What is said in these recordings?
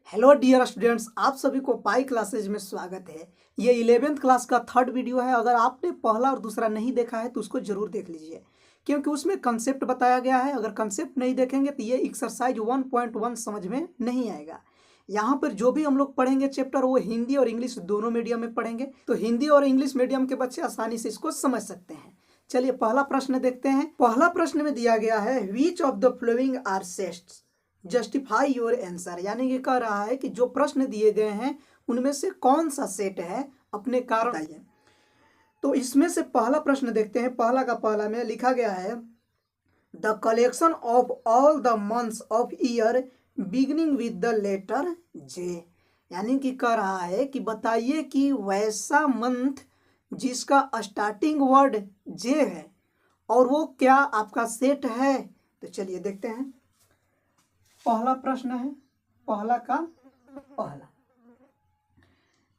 Hello dear students, आप सभी को पाई क्लासेज में स्वागत है। ये 11th क्लास का थर्ड वीडियो है। अगर आपने पहला और दूसरा नहीं देखा है तो उसको जरूर देख लीजिए, क्योंकि उसमें कंसेप्ट बताया गया है। अगर कंसेप्ट नहीं देखेंगे तो ये एक्सरसाइज 1.1 समझ में नहीं आएगा। यहाँ पर जो भी हम लोग पढ़ेंगे चैप्टर, वो हिंदी और इंग्लिश दोनों मीडियम में पढ़ेंगे, तो हिंदी और इंग्लिश मीडियम के बच्चे आसानी से इसको समझ सकते हैं। चलिए पहला प्रश्न देखते हैं। पहला प्रश्न में दिया गया है, which of the following are sets, justify your answer. यानी कि कह रहा है कि जो प्रश्न दिए गए हैं उनमें से कौन सा सेट है, अपने कारण बताइए। तो इसमें से पहला प्रश्न देखते हैं। पहला का पहला में लिखा गया है, the collection of all the months of year beginning with the letter J. यानी कि कह रहा है कि बताइए कि वैसा मंथ जिसका स्टार्टिंग वर्ड जे है और वो क्या आपका सेट है। तो चलिए देखते हैं। पहला प्रश्न है, पहला का पहला,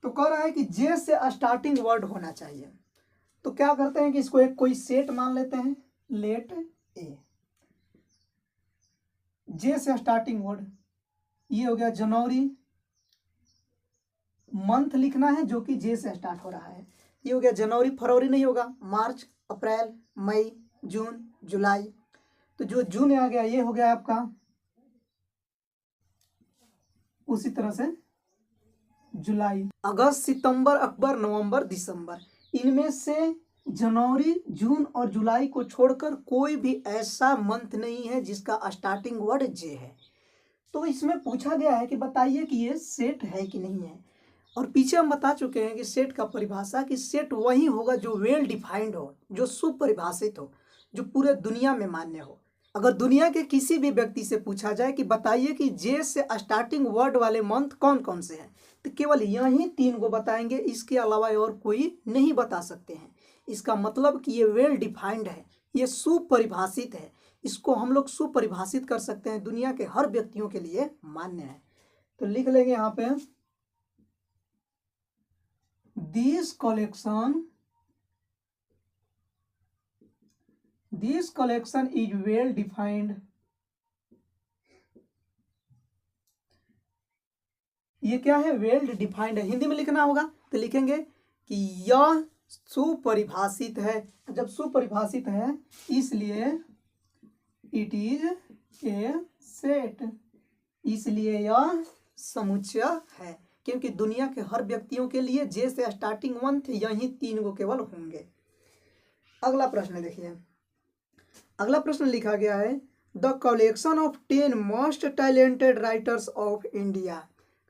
तो कह रहा है कि जे से स्टार्टिंग वर्ड होना चाहिए। तो क्या करते हैं कि इसको एक कोई सेट मान लेते हैं, लेट ए। जे से स्टार्टिंग वर्ड ये हो गया जनवरी, मंथ लिखना है जो कि जे से स्टार्ट हो रहा है। ये हो गया जनवरी, फरवरी नहीं होगा, मार्च, अप्रैल, मई, जून, जुलाई। तो जो जून आ गया ये हो गया आपका, उसी तरह से जुलाई, अगस्त, सितंबर, अक्टूबर, नवंबर, दिसंबर। इनमें से जनवरी, जून और जुलाई को छोड़कर कोई भी ऐसा मंथ नहीं है जिसका स्टार्टिंग वर्ड जे है। तो इसमें पूछा गया है कि बताइए कि ये सेट है कि नहीं है। और पीछे हम बता चुके हैं कि सेट का परिभाषा, कि सेट वही होगा जो वेल डिफाइंड हो, जो सुपरिभाषित हो, जो पूरे दुनिया में मान्य हो। अगर दुनिया के किसी भी व्यक्ति से पूछा जाए कि बताइए कि जे से स्टार्टिंग वर्ड वाले मंथ कौन कौन से हैं, तो केवल यही 3 को बताएंगे, इसके अलावा और कोई नहीं बता सकते हैं। इसका मतलब कि ये वेल डिफाइंड है, ये सुपरिभाषित है। इसको हम लोग सुपरिभाषित कर सकते हैं, दुनिया के हर व्यक्तियों के लिए मान्य है। तो लिख लेंगे यहाँ पे, this collection is well defined. ये क्या है, वेल डिफाइंड है। हिंदी में लिखना होगा तो लिखेंगे कि यह सुपरिभाषित है। जब सुपरिभाषित है इसलिए इट इज ए सेट, इसलिए यह समुच्चय है, क्योंकि दुनिया के हर व्यक्तियों के लिए जे से स्टार्टिंग मंथ यही 3 को केवल होंगे। अगला प्रश्न देखिए। अगला प्रश्न लिखा गया है, the collection of 10 most talented writers of India.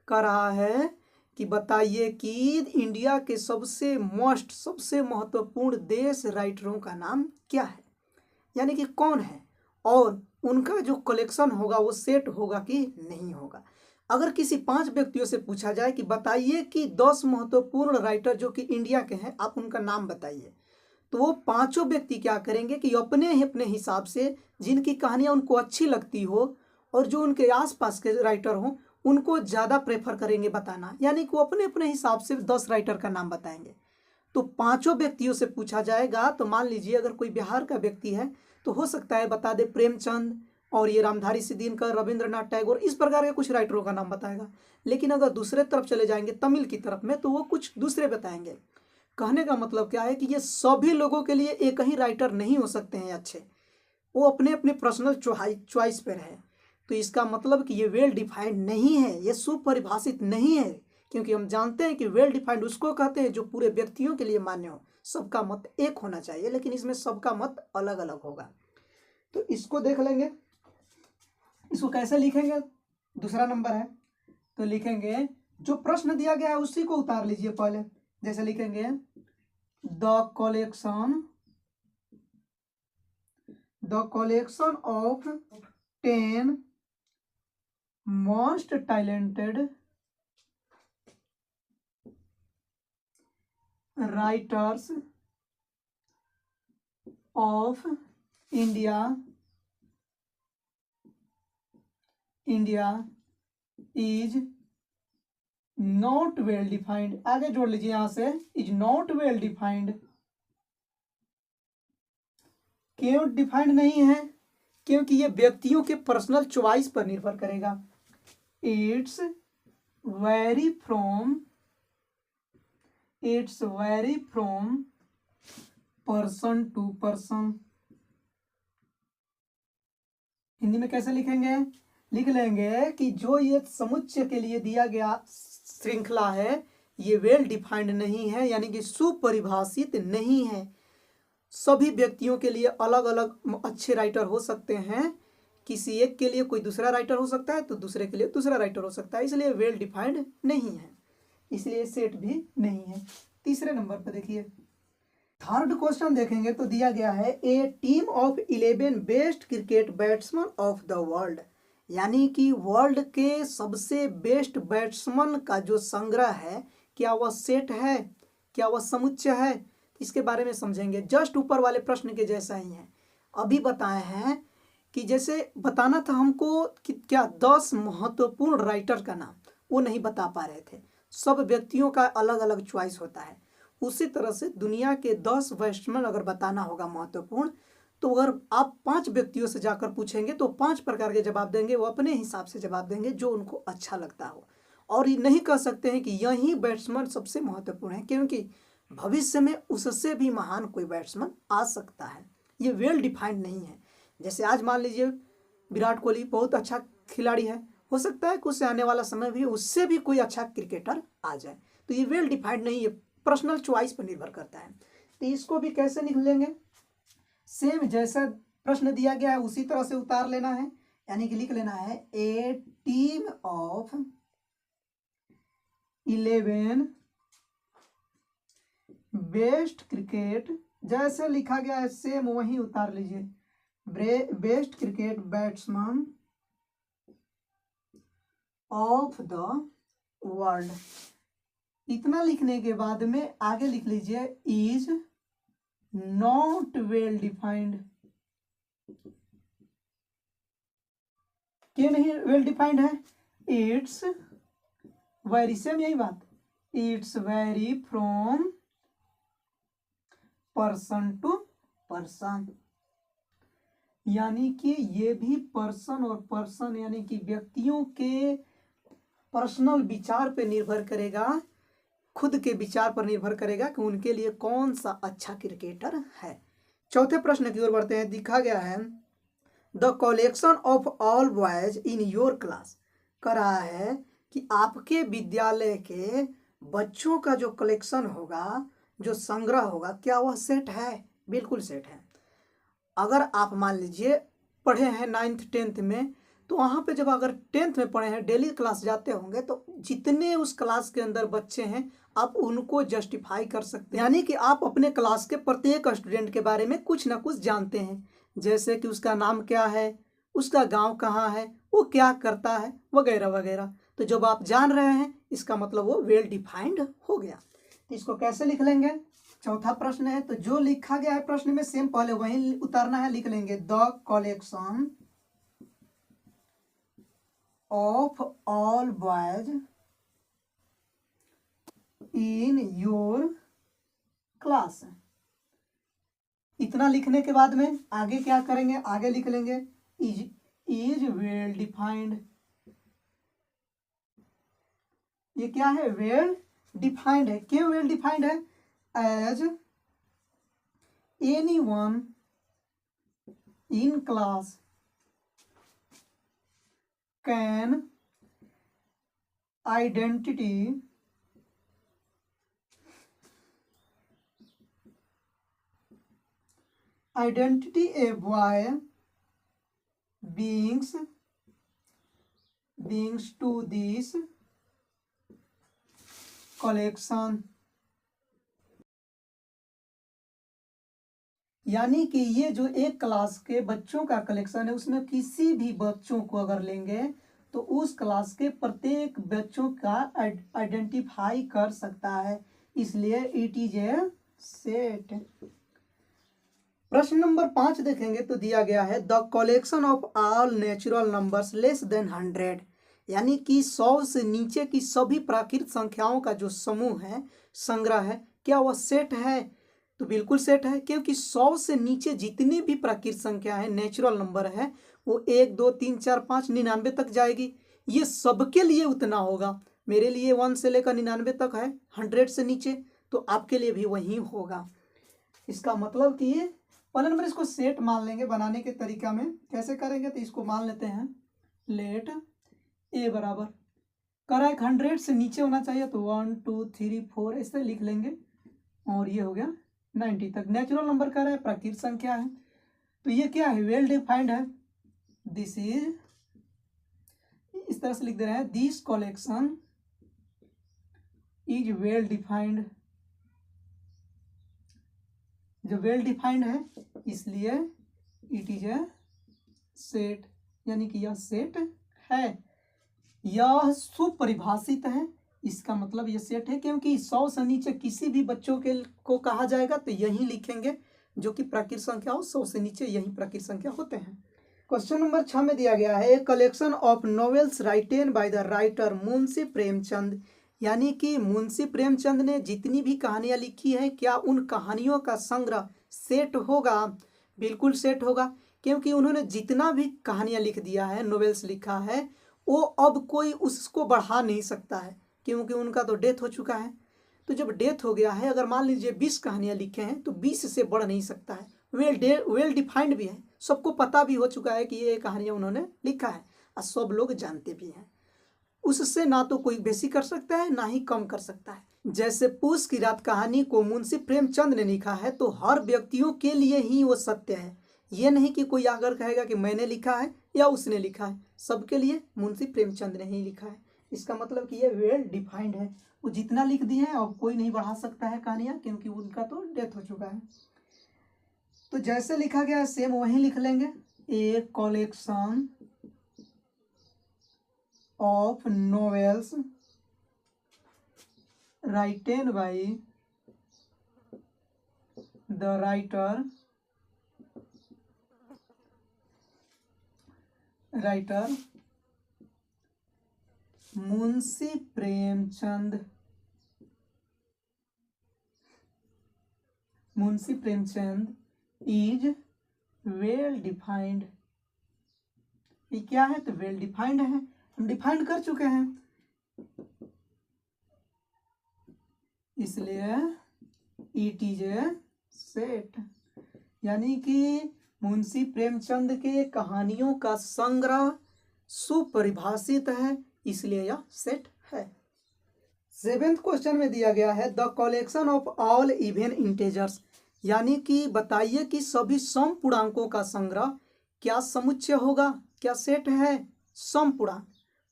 कह रहा है कि बताइए कि इंडिया के सबसे महत्वपूर्ण देश राइटरों का नाम क्या है, यानी कि कौन है, और उनका जो कलेक्शन होगा वो सेट होगा कि नहीं होगा। अगर किसी 5 व्यक्तियों से पूछा जाए कि बताइए कि 10 महत्वपूर्ण राइटर जो कि इंडिया के हैं, आप उनका नाम बताइए, तो वो 5 व्यक्ति क्या करेंगे कि अपने हिसाब से जिनकी कहानियां उनको अच्छी लगती हो और जो उनके आसपास के राइटर हों उनको ज़्यादा प्रेफर करेंगे बताना, यानी कि वो अपने हिसाब से 10 राइटर का नाम बताएंगे। तो 5 व्यक्तियों से पूछा जाएगा, तो मान लीजिए अगर कोई बिहार का व्यक्ति है तो हो सकता है बता दे प्रेमचंद और ये रामधारी सिद्दीनकर, रविंद्रनाथ टैगोर, इस प्रकार के कुछ राइटरों का नाम बताएगा। लेकिन अगर दूसरे तरफ चले जाएंगे, तमिल की तरफ में, तो वो कुछ दूसरे बताएंगे। कहने का मतलब क्या है कि ये सभी लोगों के लिए एक ही राइटर नहीं हो सकते हैं अच्छे, वो अपने अपने पर्सनल चॉइस पर है। तो इसका मतलब कि ये वेल डिफाइंड नहीं है, ये सुपरिभाषित नहीं है, क्योंकि हम जानते हैं कि वेल डिफाइंड उसको कहते हैं जो पूरे व्यक्तियों के लिए मान्य हो, सबका मत एक होना चाहिए, लेकिन इसमें सबका मत अलग अलग होगा। तो इसको देख लेंगे, इसको कैसे लिखेंगे। दूसरा नंबर है तो लिखेंगे, जो प्रश्न दिया गया है उसी को उतार लीजिए पहले। जैसे लिखेंगे, the collection of 10 most talented writers of India is not well defined. आगे जोड़ लीजिए यहां से, इज नॉट वेल डिफाइंड। क्यों डिफाइंड नहीं है, क्योंकि ये व्यक्तियों के पर्सनल चॉइस पर निर्भर करेगा। It's vary from person to person. Hindi में कैसे लिखेंगे? लिख लेंगे कि जो ये समुच्चय के लिए दिया गया श्रृंखला है ये वेल डिफाइंड नहीं है, यानी कि सुपरिभाषित नहीं है। सभी व्यक्तियों के लिए अलग अलग अच्छे राइटर हो सकते हैं। किसी एक के लिए कोई दूसरा राइटर हो सकता है तो दूसरे के लिए दूसरा राइटर हो सकता है, इसलिए वेल डिफाइंड नहीं है, इसलिए सेट भी नहीं है। तीसरे नंबर पर देखिए, थर्ड क्वेश्चन देखेंगे तो दिया गया है a team of 11 best cricket batsman of the world, यानी कि वर्ल्ड के सबसे बेस्ट बैट्समैन का जो संग्रह है क्या वह सेट है, क्या वह समुच्चय है, इसके बारे में समझेंगे। जस्ट ऊपर वाले प्रश्न के जैसा ही है। अभी बताए हैं कि जैसे बताना था हमको कि क्या 10 महत्वपूर्ण राइटर का नाम, वो नहीं बता पा रहे थे। सब व्यक्तियों का अलग अलग चॉइस होता है, उसी तरह से दुनिया के 10 बैट्समैन अगर बताना होगा महत्वपूर्ण, तो अगर आप 5 व्यक्तियों से जाकर पूछेंगे तो 5 प्रकार के जवाब देंगे, वो अपने हिसाब से जवाब देंगे जो उनको अच्छा लगता हो। और ये नहीं कह सकते हैं कि यही बैट्समैन सबसे महत्वपूर्ण है, क्योंकि भविष्य में उससे भी महान कोई बैट्समैन आ सकता है। ये वेल डिफाइंड नहीं है। जैसे आज मान लीजिए विराट कोहली बहुत अच्छा खिलाड़ी है, हो सकता है कुछ आने वाला समय भी उससे भी कोई अच्छा क्रिकेटर आ जाए, तो ये वेल डिफाइंड नहीं है, पर्सनल चॉइस पर निर्भर करता है। तो इसको भी कैसे लिख लेंगे? सेम जैसा प्रश्न दिया गया है उसी तरह से उतार लेना है, यानी कि लिख लेना है a team of 11 best cricket, जैसे लिखा गया है सेम वही उतार लीजिए, best cricket batsman of the world. इतना लिखने के बाद में आगे लिख लीजिए इज नॉट वेल डिफाइंड। क्यों नहीं वेल डिफाइंड है? इट्स वेरी, सेम यही बात, it's vary from person to person, यानी कि ये भी पर्सन और पर्सन यानी कि व्यक्तियों के पर्सनल विचार पे निर्भर करेगा, खुद के विचार पर निर्भर करेगा कि उनके लिए कौन सा अच्छा क्रिकेटर है। चौथे प्रश्न की ओर बढ़ते हैं। दिखा गया है the collection of all boys in your class, कह रहा है कि आपके विद्यालय के बच्चों का जो कलेक्शन होगा, जो संग्रह होगा, क्या वह सेट है? बिल्कुल सेट है। अगर आप मान लीजिए पढ़े हैं 9th 10th में, तो वहाँ पे जब अगर 10th में पढ़े हैं, डेली क्लास जाते होंगे, तो जितने उस क्लास के अंदर बच्चे हैं आप उनको जस्टिफाई कर सकते हैं, यानी कि आप अपने क्लास के प्रत्येक स्टूडेंट के बारे में कुछ ना कुछ जानते हैं, जैसे कि उसका नाम क्या है, उसका गांव कहाँ है, वो क्या करता है, वगैरह वगैरह। तो जब आप जान रहे हैं इसका मतलब वो वेल डिफाइंड हो गया। तो इसको कैसे लिख लेंगे? चौथा प्रश्न है तो जो लिखा गया है प्रश्न में सेम पहले वही उतारना है, लिख लेंगे the collection of all boys in your class. इतना लिखने के बाद में आगे क्या करेंगे? आगे लिख लेंगे इज वेल डिफाइंड। ये क्या है? वेल डिफाइंड है। क्यों वेल डिफाइंड है? As anyone in class can identity a boy beings to this collection, यानी कि ये जो एक क्लास के बच्चों का कलेक्शन है उसमें किसी भी बच्चों को अगर लेंगे तो उस क्लास के प्रत्येक बच्चों का आइडेंटिफाई कर सकता है, इसलिए इट इज ए सेट। प्रश्न नंबर 5 देखेंगे तो दिया गया है the collection of all natural numbers less than 100, यानी कि 100 से नीचे की सभी प्राकृत संख्याओं का जो समूह है, संग्रह है, क्या वह सेट है? तो बिल्कुल सेट है, क्योंकि 100 से नीचे जितनी भी प्राकृत संख्या है, नेचुरल नंबर है, वो 1 2 3 4 5 99 तक जाएगी। ये सबके लिए उतना होगा, मेरे लिए 1 से लेकर 99 तक है, 100 से नीचे, तो आपके लिए भी वही होगा। इसका मतलब कि पहले नंबर इसको सेट मान लेंगे। बनाने के तरीका में कैसे करेंगे, तो इसको मान लेते हैं लेट ए बराबर करा है 100 से नीचे होना चाहिए, तो 1 2 3 4 ऐसे लिख लेंगे, और ये हो गया 90 तक। नेचुरल नंबर कह रहा है, प्राकृतिक संख्या है, तो ये क्या है, वेल डिफाइंड है। दिस इज, इस तरह से लिख दे रहे हैं, this collection is well defined. जो वेल डिफाइंड है इसलिए इट इज ए सेट, यानी कि यह सेट है। यह सुपरिभाषित है, इसका मतलब यह सेट है, क्योंकि 100 से नीचे किसी भी बच्चों के को कहा जाएगा तो यही लिखेंगे, जो कि प्राकृतिक संख्या हो, 100 से नीचे यही प्राकृतिक संख्या होते हैं। क्वेश्चन नंबर 6 में दिया गया है, a collection of novels written by the writer Munshi Premchand, यानी कि मुंशी प्रेमचंद ने जितनी भी कहानियां लिखी हैं, क्या उन कहानियों का संग्रह सेट होगा? बिल्कुल सेट होगा, क्योंकि उन्होंने जितना भी कहानियां लिख दिया है, नॉवेल्स लिखा है, वो अब कोई उसको बढ़ा नहीं सकता है, क्योंकि उनका तो डेथ हो चुका है। तो जब डेथ हो गया है, अगर मान लीजिए 20 कहानियां लिखे हैं, तो 20 से बढ़ नहीं सकता है। वेल डिफाइंड भी है, सबको पता भी हो चुका है कि ये कहानियां उन्होंने लिखा है, और सब लोग जानते भी हैं। उससे ना तो कोई बेसी कर सकता है, ना ही कम कर सकता है। जैसे पूस की रात कहानी को मुंशी प्रेमचंद ने लिखा है, तो हर व्यक्तियों के लिए ही वो सत्य है। ये नहीं कि कोई आकर कहेगा कि मैंने लिखा है या उसने लिखा है, सबके लिए मुंशी प्रेमचंद ने ही लिखा है। इसका मतलब कि ये वेल डिफाइंड है, वो जितना लिख दिए हैं और कोई नहीं बढ़ा सकता है कहानियां, क्योंकि उनका तो डेथ हो चुका है। तो जैसे लिखा गया है सेम वही लिख लेंगे, a collection of novels written by the writer Munshi Premchand is well defined. ये क्या है, तो वेल डिफाइंड है, हम डिफाइंड कर चुके हैं, इसलिए इट इज ए सेट, यानी कि मुंशी प्रेमचंद के कहानियों का संग्रह सुपरिभाषित है, इसलिए यह सेट है। 7th क्वेश्चन में दिया गया है, the collection of all even integers, यानी कि बताइए कि सभी सम पूर्णांकों का संग्रह क्या समुच्चय होगा, क्या सेट है? सम पूर्णांक,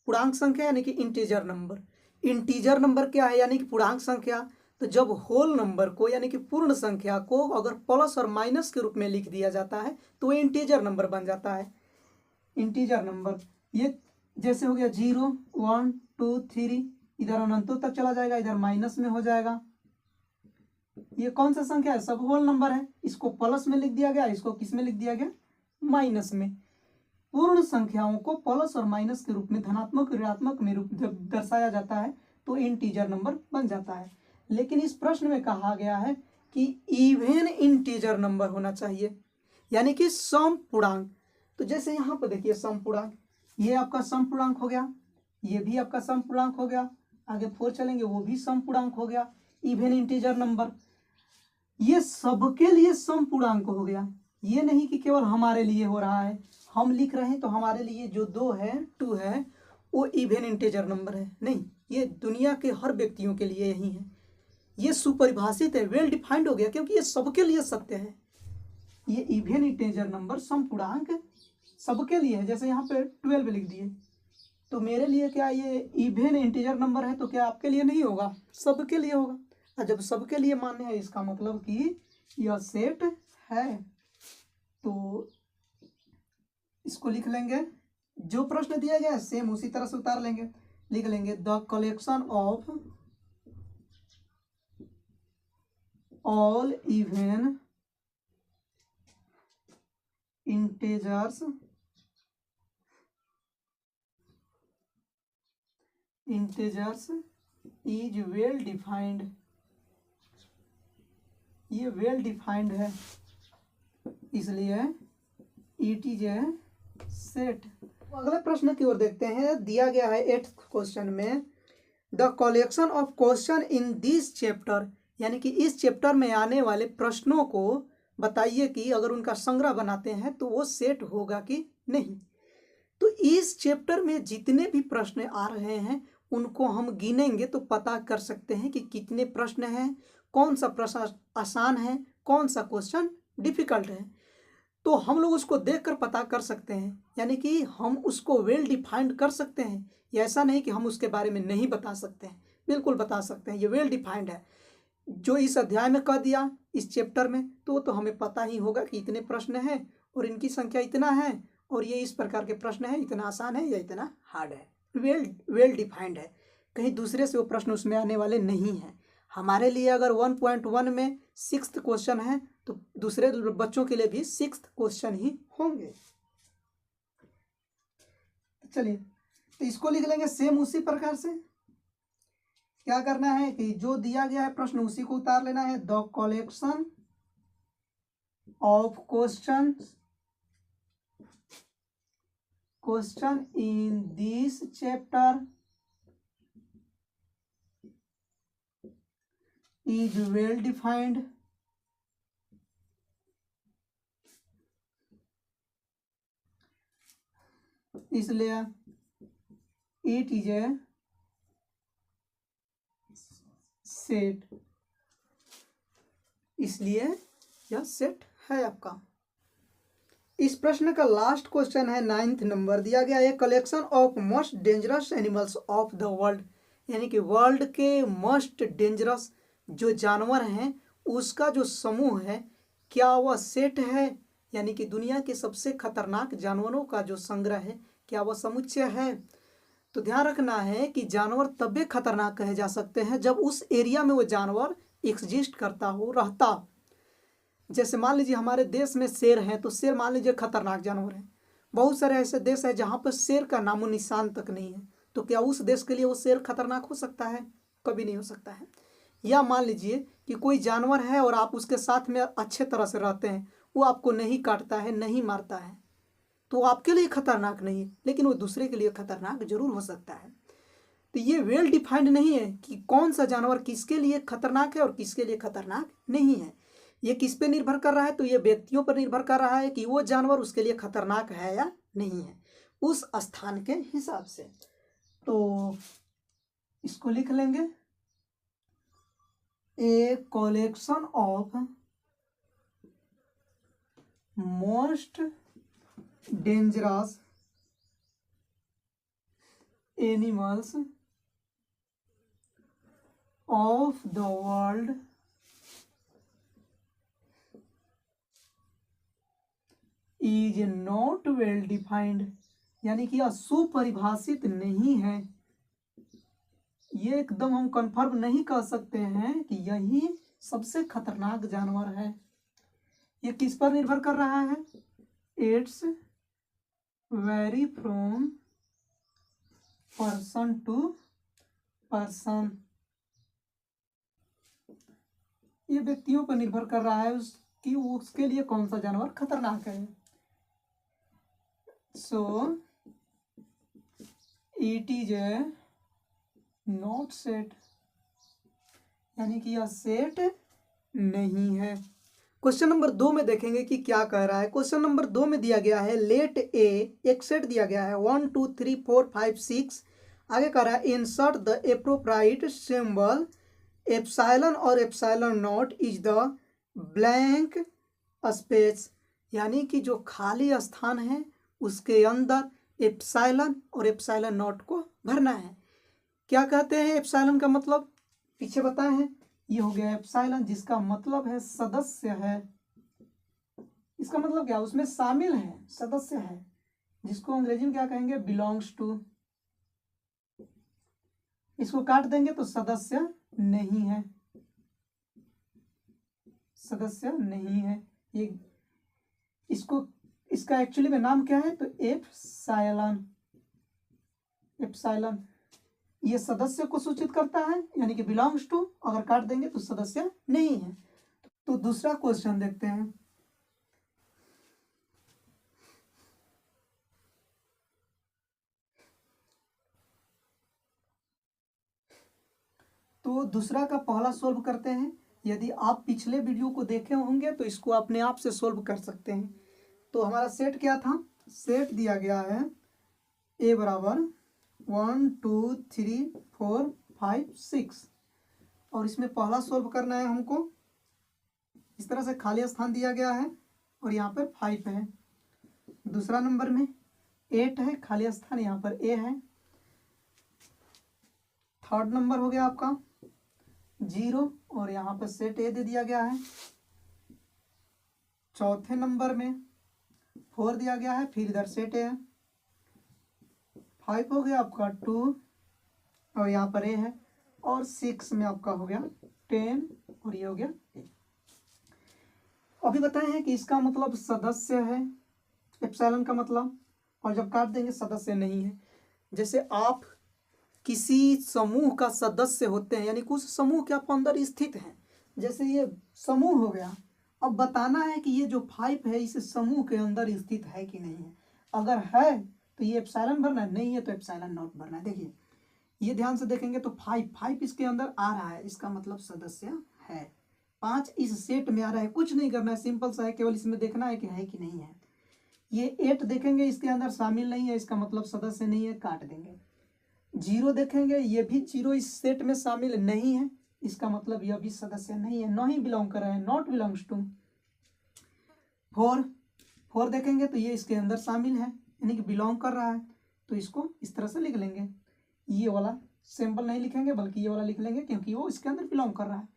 पूर्णांक संख्या यानी कि इंटीजर नंबर। इंटीजर नंबर क्या है, यानी कि पूर्णांक संख्या। तो जब होल नंबर को यानी कि पूर्ण संख्या को अगर प्लस और माइनस के रूप में लिख दिया जाता है, तो वो इंटीजर नंबर बन जाता है। इंटीजर नंबर ये जैसे हो गया 0 1 2 3, इधर अनंतों तक चला जाएगा, इधर माइनस में हो जाएगा। ये कौन सा संख्या है, सब होल नंबर है, इसको प्लस में लिख दिया गया, इसको किस में लिख दिया गया, माइनस में। पूर्ण संख्याओं को प्लस और माइनस के रूप में, धनात्मक ऋणात्मक में रूप जब दर्शाया जाता है तो इंटीजर नंबर बन जाता है। लेकिन इस प्रश्न में कहा गया है कि इवन इंटीजर नंबर होना चाहिए, यानी कि सम पूर्णांक। तो जैसे यहाँ पर देखिए सम पूर्णांक, ये आपका सम पूर्णांक हो गया, ये भी आपका सम पूर्णांक हो गया, आगे 4 चलेंगे वो भी सम पूर्णांक हो गया। इवन इंटीजर नंबर ये सबके लिए सम पूर्णांक हो गया, ये नहीं कि केवल हमारे लिए हो रहा है, हम लिख रहे हैं तो हमारे लिए जो 2 है 2 है वो इवन इंटीजर नंबर है, नहीं, ये दुनिया के हर व्यक्तियों के लिए यही है। ये सुपरिभाषित है, वेल डिफाइंड हो गया, क्योंकि ये सबके लिए सत्य है। ये इवन इंटीजर नंबर सम पूर्णांक सबके लिए है। जैसे यहाँ पे 12 लिख दिए, तो मेरे लिए क्या ये इवन इंटीजर नंबर है, तो क्या आपके लिए नहीं होगा, सबके लिए होगा। और जब सबके लिए मान्य है, इसका मतलब कि यह सेट है। तो इसको लिख लेंगे, जो प्रश्न दिया गया है सेम उसी तरह से उतार लेंगे, लिख लेंगे the collection of all even integers is well defined. ये वेल डिफाइंड है, इसलिए इट इज ए सेट। अगले प्रश्न की ओर देखते हैं। दिया गया है 8th क्वेश्चन में, the collection of question in this chapter, यानी कि इस चैप्टर में आने वाले प्रश्नों को बताइए कि अगर उनका संग्रह बनाते हैं तो वो सेट होगा कि नहीं। तो इस चैप्टर में जितने भी प्रश्न आ रहे हैं उनको हम गिनेंगे तो पता कर सकते हैं कि कितने प्रश्न हैं, कौन सा प्रश्न आसान है, कौन सा क्वेश्चन डिफिकल्ट है। तो हम लोग उसको देखकर पता कर सकते हैं, यानी कि हम उसको वेल डिफाइंड कर सकते हैं। ये ऐसा नहीं कि हम उसके बारे में नहीं बता सकते हैं, बिल्कुल बता सकते हैं। ये वेल डिफाइंड है। जो इस अध्याय में कह दिया इस चैप्टर में, तो हमें पता ही होगा कि इतने प्रश्न हैं और इनकी संख्या इतना है और ये इस प्रकार के प्रश्न है, इतना आसान है या इतना हार्ड है। वेल डिफाइंड है। कहीं दूसरे से वो प्रश्न उसमें आने वाले नहीं हैं। हमारे लिए अगर 1.1 में 6th क्वेश्चन है तो दूसरे बच्चों के लिए भी 6th क्वेश्चन ही होंगे। चलिए, तो इसको लिख लेंगे सेम उसी प्रकार से। क्या करना है कि जो दिया गया है प्रश्न उसी को उतार लेना है। The collection of question in this chapter is well defined, इसलिए it is a सेट, इसलिए यह सेट है आपका। इस प्रश्न का लास्ट क्वेश्चन है 9th नंबर दिया गया है। Collection of most dangerous animals of the world, यानी कि वर्ल्ड के मोस्ट डेंजरस जो जानवर हैं उसका जो समूह है, क्या वह सेट है, यानी कि दुनिया के सबसे खतरनाक जानवरों का जो संग्रह है, क्या वह समुच्चय है। तो ध्यान रखना है कि जानवर तभी खतरनाक कहे जा सकते हैं जब उस एरिया में वो जानवर एग्जिस्ट करता हो, रहता हो। जैसे मान लीजिए हमारे देश में शेर हैं, तो शेर मान लीजिए खतरनाक जानवर है। बहुत सारे ऐसे देश हैं जहाँ पर शेर का नामो निशान तक नहीं है, तो क्या उस देश के लिए वो शेर खतरनाक हो सकता है? कभी नहीं हो सकता है। या मान लीजिए कि कोई जानवर है और आप उसके साथ में अच्छे तरह से रहते हैं, वो आपको नहीं काटता है, नहीं मारता है, तो आपके लिए खतरनाक नहीं है, लेकिन वो दूसरे के लिए खतरनाक जरूर हो सकता है। तो ये वेल डिफाइंड नहीं है कि कौन सा जानवर किसके लिए खतरनाक है और किसके लिए खतरनाक नहीं है। ये किस पे निर्भर कर रहा है? तो ये व्यक्तियों पर निर्भर कर रहा है कि वो जानवर उसके लिए खतरनाक है या नहीं है, उस स्थान के हिसाब से। तो इसको लिख लेंगे, a collection of most dangerous animals of the world is not well defined, यानी कि यह सुपरिभाषित नहीं है। ये एकदम हम कंफर्म नहीं कर सकते हैं कि यही सबसे खतरनाक जानवर है। ये किस पर निर्भर कर रहा है? It's vary from person to person, ये व्यक्तियों पर निर्भर कर रहा है कि उसके लिए कौन सा जानवर खतरनाक है। So it is a not set, यानी कि यह सेट नहीं है। क्वेश्चन नंबर 2 में देखेंगे कि क्या कह रहा है। क्वेश्चन नंबर 2 में दिया गया है लेट ए, एक सेट दिया गया है 1 2 3 4 5 6। आगे कह रहा है इंसर्ट द एप्रोप्राइट सिंबल एप्सिलॉन और epsilon not is the blank space, यानी कि जो खाली स्थान है उसके अंदर एप्सिलॉन और एप्सिलॉन नॉट को भरना है। क्या कहते हैं एप्सिलॉन का मतलब? पीछे बताए हैं, ये हो गया एप्सिलॉन, जिसका मतलब है सदस्य है। इसका मतलब क्या? उसमें शामिल है, सदस्य है, जिसको अंग्रेजी में क्या कहेंगे? Belongs to. इसको काट देंगे तो सदस्य नहीं है, सदस्य नहीं है ये। इसको, इसका एक्चुअली में नाम क्या है? तो एप्सिलॉन। एप्सिलॉन ये सदस्य को सूचित करता है, यानी कि बिलोंग्स टू। अगर काट देंगे तो सदस्य नहीं है। तो दूसरा क्वेश्चन देखते हैं। तो दूसरा का पहला सोल्व करते हैं। यदि आप पिछले वीडियो को देखे होंगे तो इसको अपने आप से सोल्व कर सकते हैं। तो हमारा सेट क्या था, सेट दिया गया है ए बराबर 1 2 3 4 5 6 और इसमें पहला सोल्व करना है हमको। इस तरह से खाली स्थान दिया गया है और यहाँ पर 5 है। दूसरा नंबर में 8 है, खाली स्थान यहाँ पर ए है। थर्ड नंबर हो गया आपका 0 और यहाँ पर सेट ए दे दिया गया है। चौथे नंबर में 4 दिया गया है, फिर इधर सेट ए है। 5 हो गया आपका 2 और यहाँ पर ए है और 6 में आपका हो गया 10 और ये हो गया ए। अभी बताए हैं कि इसका मतलब सदस्य है एप्सिलॉन का मतलब, और जब काट देंगे सदस्य नहीं है। जैसे आप किसी समूह का सदस्य होते हैं, यानी कुछ समूह के आप अंदर स्थित हैं, जैसे ये समूह हो गया। अब बताना है कि ये जो 5 है इस समूह के अंदर स्थित है कि नहीं है। अगर है तो ये एप्सिलॉन भरना है, नहीं है तो एप्सिलॉन नॉट भरना है। देखिए ये ध्यान से देखेंगे तो 5 इसके अंदर आ रहा है, इसका मतलब सदस्य है। 5 इस सेट में आ रहा है, कुछ नहीं करना है, सिंपल सा है, केवल इसमें देखना है कि नहीं है। ये 8 देखेंगे इसके अंदर शामिल नहीं है, इसका मतलब सदस्य नहीं है, काट देंगे। 0 देखेंगे, ये भी 0 इस सेट में शामिल नहीं है, इसका मतलब यह भी सदस्य नहीं है, नहीं बिलोंग कर रहा है, नॉट बिलोंग्स टू। 4 देखेंगे तो ये इसके अंदर शामिल है, यानी कि बिलोंग कर रहा है, तो इसको इस तरह से लिख लेंगे। ये वाला सिंबल नहीं लिखेंगे बल्कि ये वाला लिख लेंगे क्योंकि वो इसके अंदर बिलोंग कर रहा है।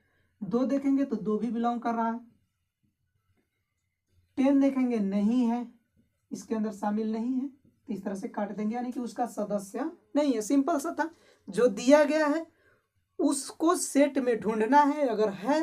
2 देखेंगे तो 2 भी बिलोंग कर रहा है। 10 देखेंगे नहीं है, इसके अंदर शामिल नहीं है, तो इस तरह से काट देंगे, यानी कि उसका सदस्य नहीं है। सिंपल सा था, जो दिया गया है उसको सेट में ढूंढना है। अगर है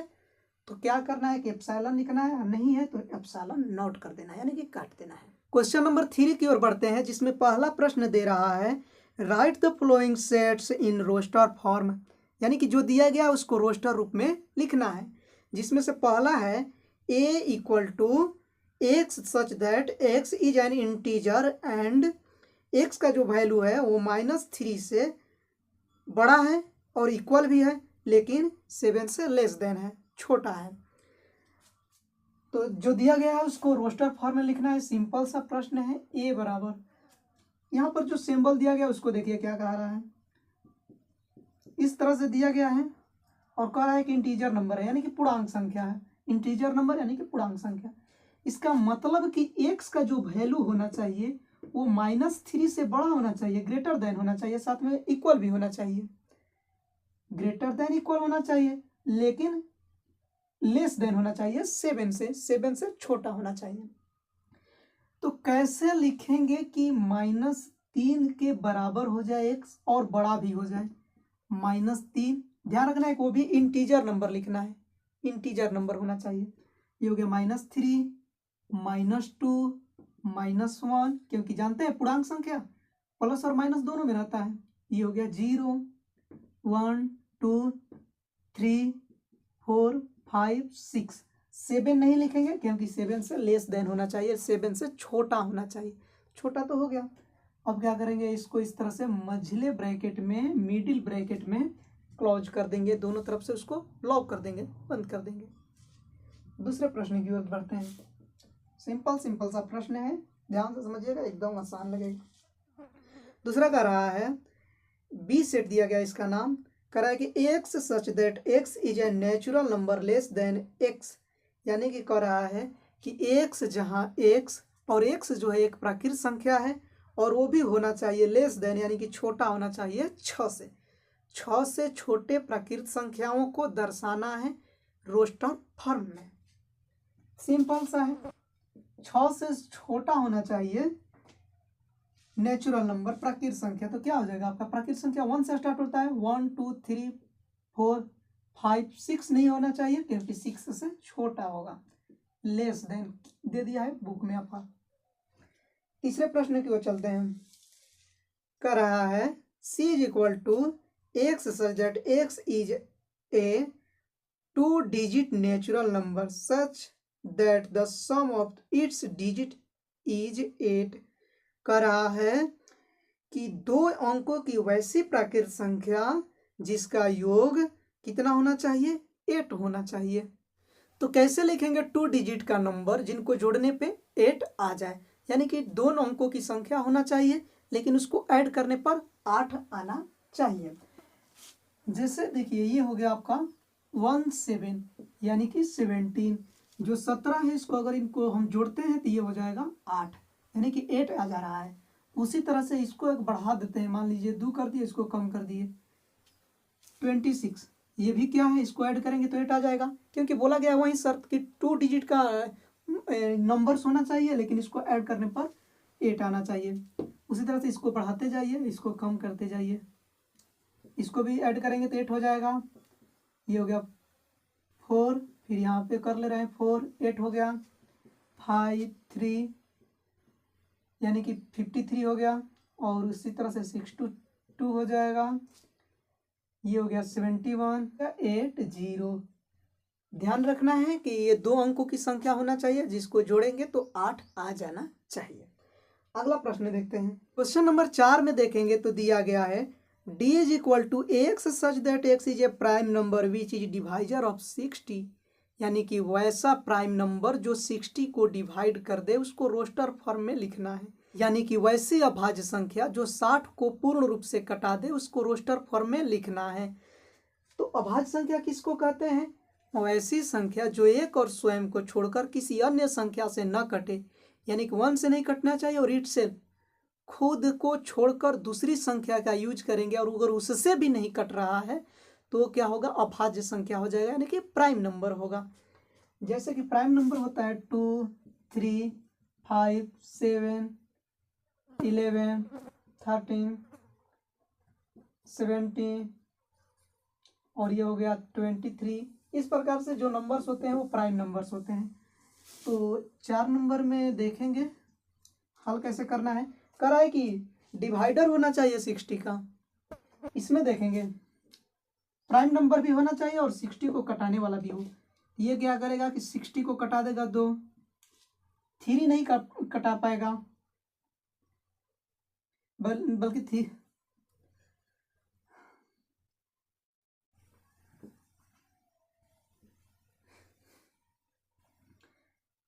तो क्या करना है कि एप्सिलॉन लिखना है, नहीं है तो एप्सिलॉन नॉट कर देना है, यानी कि काट देना है। क्वेश्चन नंबर 3 की ओर बढ़ते हैं, जिसमें पहला प्रश्न दे रहा है write the following sets in roster form, यानी कि जो दिया गया उसको रोस्टर रूप में लिखना है। जिसमें से पहला है a equal to x such that x is an integer and x का जो वैल्यू है वो -3 से बड़ा है और इक्वल भी है, लेकिन 7 से लेस देन है, छोटा है। तो जो दिया गया है उसको रोस्टर फॉर्म में लिखना है। सिंपल सा प्रश्न है। a बराबर, यहाँ पर जो सिंबल दिया गया उसको देखिए क्या कह रहा है, इस तरह से दिया गया है और कह रहा है कि इंटीजर नंबर है, यानी कि पूर्णांक संख्या है। इंटीजर नंबर यानी कि पूर्णांक संख्या। इसका मतलब कि x का जो वैल्यू होना चाहिए वो -3 से बड़ा होना चाहिए, ग्रेटर देन होना चाहिए, साथ में इक्वल भी होना चाहिए। ग्रेटर देन इक्वल होना चाहिए, लेकिन लेस देन होना चाहिए 7 से छोटा होना चाहिए। तो कैसे लिखेंगे कि -3 के बराबर हो जाए x और बड़ा भी हो जाए। -3 ध्यान रखना है, वो भी इंटीजर नंबर लिखना है, इंटीजर नंबर होना चाहिए। ये हो गया -3, -2, -1, क्योंकि जानते हैं पूर्णांक संख्या प्लस और माइनस दोनों में रहता है। ये हो गया 0, 1, 2, 3, 4, 5, 6। 7 नहीं लिखेंगे क्योंकि 7 से लेस देन होना चाहिए, 7 से छोटा होना चाहिए। छोटा तो हो गया। अब क्या करेंगे, इसको इस तरह से मझले ब्रैकेट में, मिडिल ब्रैकेट में क्लोज कर देंगे, दोनों तरफ से उसको लॉक कर देंगे, बंद कर देंगे। दूसरे प्रश्न की ओर बढ़ते हैं। सिंपल सा प्रश्न है, ध्यान से समझिएगा, एकदम आसान लगेगा। दूसरा कह रहा है बी सेट दिया गया, इसका नाम कह रहा है कि x such that x is a natural number less than x, यानी कि कह रहा है कि x जहाँ x और x जो है एक प्राकृत संख्या है और वो भी होना चाहिए लेस देन, यानी कि छोटा होना चाहिए 6 से। 6 से छोटे प्राकृत संख्याओं को दर्शाना है रोस्टर फॉर्म में। सिंपल सा है, 6 से छोटा होना चाहिए नेचुरल नंबर प्राकृत संख्या। तो क्या हो जाएगा आपका, प्राकृत संख्या 1 से स्टार्ट होता है, 1 2 3 4 5 6 नहीं होना चाहिए क्योंकि 6 से छोटा होगा, लेस देन दे दिया है बुक में आपका। तीसरे प्रश्न की ओर चलते हैं। कह रहा है c is equal to x such that x is a 2 digit natural number such that the sum of its digit is 8। कह रहा है कि 2 अंकों की वैसी प्राकृत संख्या जिसका योग कितना होना चाहिए, 8 होना चाहिए। तो कैसे लिखेंगे 2 डिजिट का नंबर जिनको जोड़ने पे 8 आ जाए, यानी कि 2 अंकों की संख्या होना चाहिए लेकिन उसको ऐड करने पर 8 आना चाहिए। जैसे देखिए ये हो गया आपका 17 यानी कि 17, जो 17 है इसको अगर इनको हम जोड़ते हैं तो ये हो जाएगा 8 यानी कि 8 आ जा रहा है। उसी तरह से इसको एक बढ़ा देते हैं, मान लीजिए 2 कर दिए, इसको कम कर दिए 26, ये भी क्या है, इसको ऐड करेंगे तो 8 आ जाएगा, क्योंकि बोला गया वही शर्त कि 2 डिजिट का नंबर्स होना चाहिए लेकिन इसको ऐड करने पर 8 आना चाहिए। उसी तरह से इसको बढ़ाते जाइए, इसको कम करते जाइए, इसको भी ऐड करेंगे तो 8 हो जाएगा। ये हो गया 4, फिर यहाँ पे कर ले रहे हैं 4, 8 हो गया, 5 3 यानी कि 53 हो गया, और उसी तरह से 62 हो जाएगा, ये हो गया 71 80। ध्यान रखना है कि ये 2 अंकों की संख्या होना चाहिए जिसको जोड़ेंगे तो 8 आ जाना चाहिए। अगला प्रश्न देखते हैं। क्वेश्चन नंबर 4 में देखेंगे तो दिया गया है d is equal to x such that x is a prime number which is divisor of 60, यानी कि वैसा प्राइम नंबर जो 60 को डिवाइड कर दे उसको रोस्टर फॉर्म में लिखना है, यानी कि वैसी अभाज्य संख्या जो 60 को पूर्ण रूप से कटा दे उसको रोस्टर फॉर्म में लिखना है। तो अभाज्य संख्या किसको कहते हैं, वैसी संख्या जो एक और स्वयं को छोड़कर किसी अन्य संख्या से न कटे, यानी कि 1 से नहीं कटना चाहिए और इटसेल्फ खुद को छोड़कर दूसरी संख्या का यूज करेंगे और अगर उससे भी नहीं कट रहा है तो क्या होगा, अभाज्य संख्या हो जाएगा, यानी कि प्राइम नंबर होगा। जैसे कि प्राइम नंबर होता है 2 3 5 7 11 13 17 और ये हो गया 23। इस प्रकार से जो नंबर्स होते हैं वो प्राइम नंबर्स होते हैं। तो 4 नंबर में देखेंगे हल कैसे करना है। करा है कि डिवाइडर होना चाहिए 60 का, इसमें देखेंगे प्राइम नंबर भी होना चाहिए और 60 को कटाने वाला भी हो। ये क्या करेगा कि 60 को कटा देगा 2, 3 नहीं कटा पाएगा, बल्कि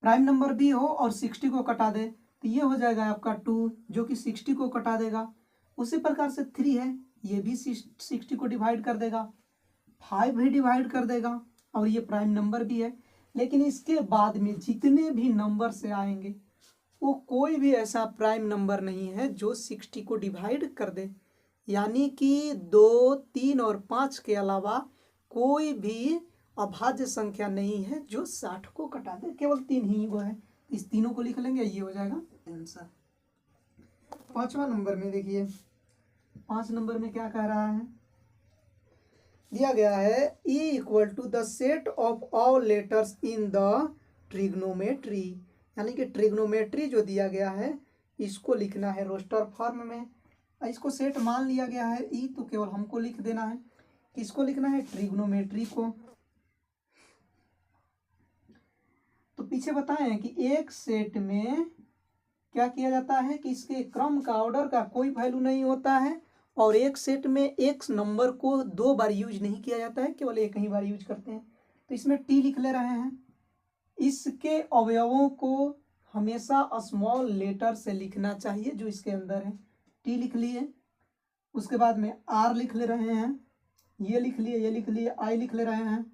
प्राइम नंबर भी हो और 60 को कटा दे तो ये हो जाएगा आपका 2 जो कि 60 को कटा देगा। उसी प्रकार से 3 है, ये भी 60 को डिवाइड कर देगा, 5 भी डिवाइड कर देगा और ये प्राइम नंबर भी है। लेकिन इसके बाद में जितने भी नंबर से आएंगे वो कोई भी ऐसा प्राइम नंबर नहीं है जो 60 को डिवाइड कर दे, यानी कि 2 3 और 5 के अलावा कोई भी अभाज्य संख्या नहीं है जो 60 को कटा दे, केवल 3 ही वो है। इस तीनों को लिख लेंगे, ये हो जाएगा आंसर। 5वां नंबर में देखिए, 5 नंबर में क्या कह रहा है, दिया गया है E equal to the set of all letters in the trigonometry, यानी कि ट्रिग्नोमेट्री जो दिया गया है इसको लिखना है रोस्टर फॉर्म में। इसको सेट मान लिया गया है E, तो केवल हमको लिख देना है, किसको लिखना है, ट्रिग्नोमेट्री को। तो पीछे बताएं कि एक सेट में क्या किया जाता है कि इसके क्रम का, ऑर्डर का कोई वैल्यू नहीं होता है और एक सेट में एक नंबर को 2 बार यूज नहीं किया जाता है, केवल एक ही बार यूज करते हैं। तो इसमें टी लिख ले रहे हैं, इसके अवयवों को हमेशा स्मॉल लेटर से लिखना चाहिए जो इसके अंदर है। टी लिख लिए, उसके बाद में आर लिख ले रहे हैं, ये लिख लिए, ये लिख लिए, आई लिख ले रहे हैं,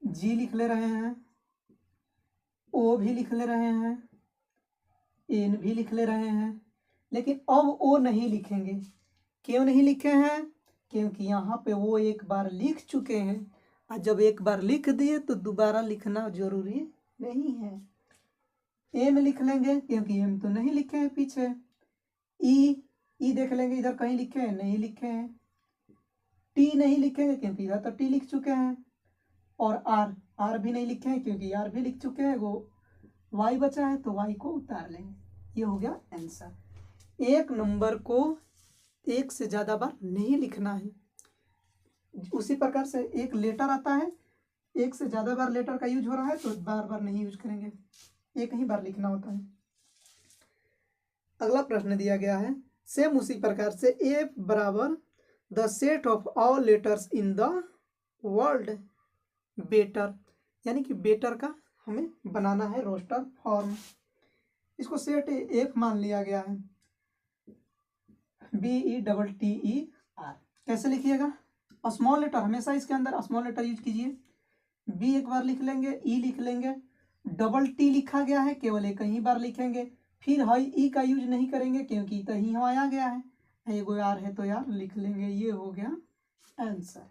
जी लिख ले रहे हैं, ओ भी लिख ले रहे हैं, एन भी लिख ले रहे हैं। लेकिन अब ओ नहीं लिखेंगे, क्यों नहीं लिखे हैं, क्योंकि यहाँ पे वो एक बार लिख चुके हैं और जब एक बार लिख दिए तो दोबारा लिखना जरूरी नहीं है। एम लिख लेंगे क्योंकि एम तो नहीं लिखे हैं पीछे। ई देख लेंगे, इधर कहीं लिखे हैं, नहीं लिखे हैं। टी नहीं लिखेंगे क्योंकि इधर तो टी लिख चुके हैं, और आर भी नहीं लिखे हैं क्योंकि आर भी लिख चुके हैं। वो वाई बचा है तो वाई को उतार लेंगे, ये हो गया आंसर। एक नंबर को एक से ज़्यादा बार नहीं लिखना है। उसी प्रकार से एक लेटर आता है, एक से ज़्यादा बार लेटर का यूज हो रहा है तो बार बार नहीं यूज करेंगे, एक ही बार लिखना होता है। अगला प्रश्न दिया गया है सेम उसी प्रकार से, ए बराबर the set of all letters in the world better, यानी कि बेटर का हमें बनाना है रोस्टर फॉर्म। इसको सेट एक मान लिया गया है, BETTER। कैसे लिखिएगा? स्मॉल लेटर हमेशा इसके अंदर स्मॉल लेटर यूज कीजिए। बी एक बार लिख लेंगे, ई लिख लेंगे, डबल टी लिखा गया है केवल एक ही बार लिखेंगे, फिर हाई ई का यूज नहीं करेंगे क्योंकि कहीं आया गया है, एगो यार है तो यार लिख लेंगे। ये हो गया आंसर।